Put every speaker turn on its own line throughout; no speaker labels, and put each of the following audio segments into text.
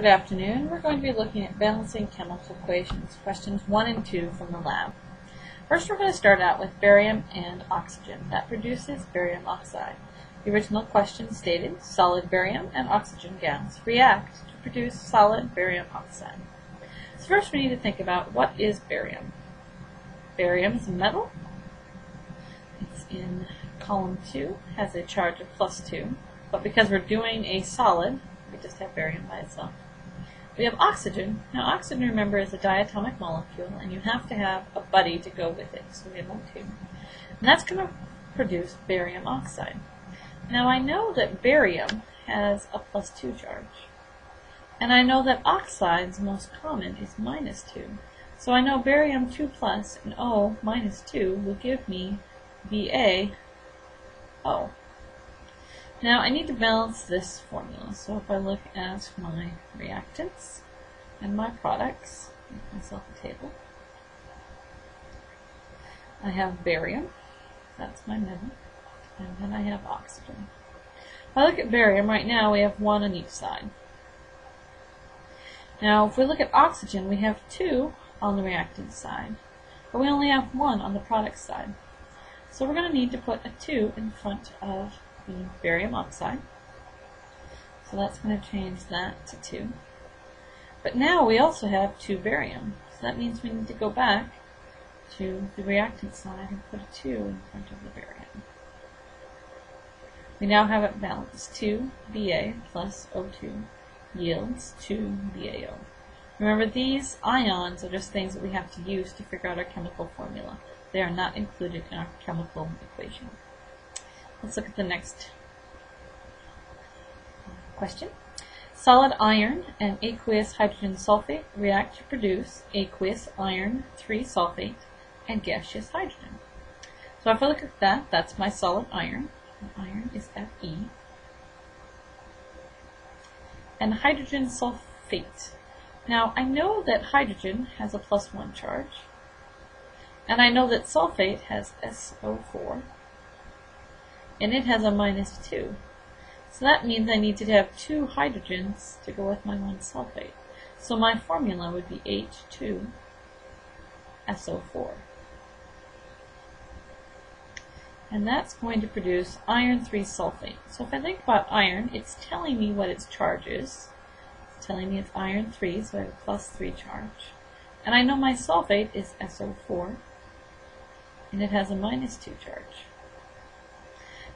Good afternoon. We're going to be looking at balancing chemical equations, questions 1 and 2 from the lab. First, we're going to start out with barium and oxygen. That produces barium oxide. The original question stated, solid barium and oxygen gas react to produce solid barium oxide. So first we need to think about what is barium. Barium is a metal. It's in column 2, has a charge of +2, but because we're doing a solid, we just have barium by itself. We have oxygen. Now oxygen, remember, is a diatomic molecule, and you have to have a buddy to go with it, so we have one, 2. And that's going to produce barium oxide. Now I know that barium has a +2 charge, and I know that oxide's most common is -2. So I know barium 2+ and O -2 will give me BaO. Now I need to balance this formula, so if I look at my reactants and my products, make myself a table. I have barium, that's my metal, and then I have oxygen. If I look at barium, right now we have 1 on each side. Now if we look at oxygen, we have 2 on the reactant side, but we only have 1 on the product side. So we're going to need to put a 2 in front of the barium oxide. So that's going to change that to 2. But now we also have 2 barium. So that means we need to go back to the reactant side and put a 2 in front of the barium. We now have it balanced. 2Ba plus O2 yields 2BaO. Remember, these ions are just things that we have to use to figure out our chemical formula. They are not included in our chemical equation. Let's look at the next question. Solid iron and aqueous hydrogen sulfate react to produce aqueous iron 3 sulfate and gaseous hydrogen. So if I look at that, that's my solid iron. Iron is Fe. And hydrogen sulfate. Now I know that hydrogen has a +1 charge, and I know that sulfate has SO4. And it has a -2. So that means I need to have 2 hydrogens to go with my 1 sulfate. So my formula would be H2SO4. And that's going to produce iron 3 sulfate. So if I think about iron, it's telling me what its charge is. It's telling me it's iron 3, so I have a +3 charge. And I know my sulfate is SO4, and it has a -2 charge.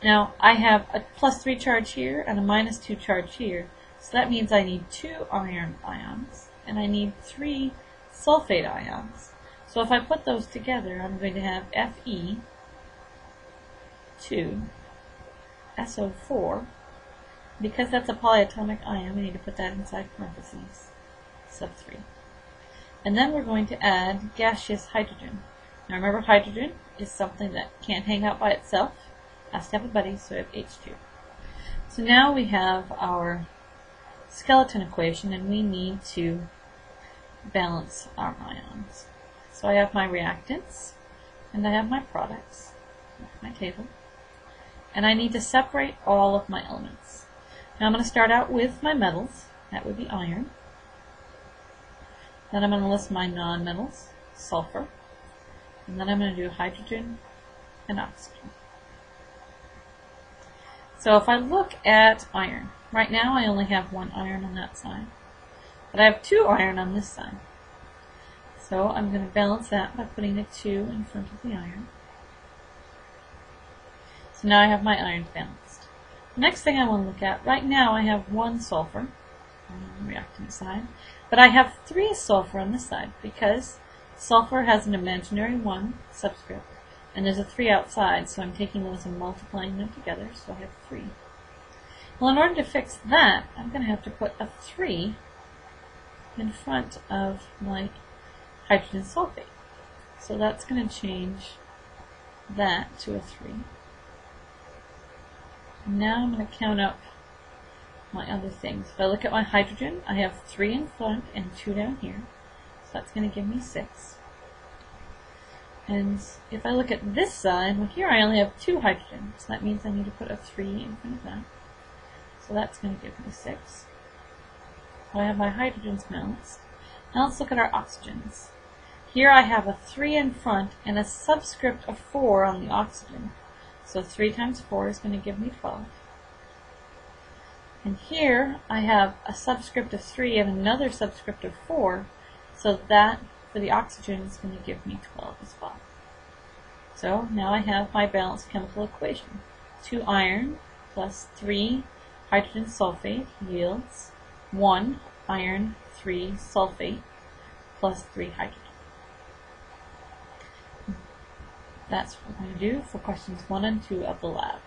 Now, I have a +3 charge here and a -2 charge here, so that means I need 2 iron ions, and I need 3 sulfate ions. So if I put those together, I'm going to have Fe2SO4. Because that's a polyatomic ion, we need to put that inside parentheses, sub 3. And then we're going to add gaseous hydrogen. Now remember, hydrogen is something that can't hang out by itself. Has to have a buddy, so we have H2. So now we have our skeleton equation, and we need to balance our ions. So I have my reactants, and I have my products, my table, and I need to separate all of my elements. Now I'm going to start out with my metals. That would be iron. Then I'm going to list my non-metals, sulfur, and then I'm going to do hydrogen and oxygen. So if I look at iron, right now I only have 1 iron on that side, but I have 2 iron on this side. So I'm going to balance that by putting a 2 in front of the iron. So now I have my iron balanced. The next thing I want to look at, right now I have 1 sulfur on the reactant side, but I have 3 sulfur on this side because sulfur has an imaginary 1 subscript. And there's a 3 outside, so I'm taking those and multiplying them together, so I have 3. Well, in order to fix that, I'm going to have to put a 3 in front of my hydrogen sulfate. So that's going to change that to a 3. And now I'm going to count up my other things. If I look at my hydrogen, I have 3 in front and 2 down here. So that's going to give me 6. And if I look at this side, well, here I only have 2 hydrogens, so that means I need to put a 3 in front of that. So that's going to give me 6. So I have my hydrogens balanced. Now let's look at our oxygens. Here I have a 3 in front and a subscript of 4 on the oxygen. So 3 times 4 is going to give me 12. And here I have a subscript of 3 and another subscript of 4. So that for the oxygen is going to give me 12 as well. So now I have my balanced chemical equation. 2 iron plus 3 hydrogen sulfate yields 1 iron 3 sulfate plus 3 hydrogen. That's what we're going to do for questions 1 and 2 of the lab.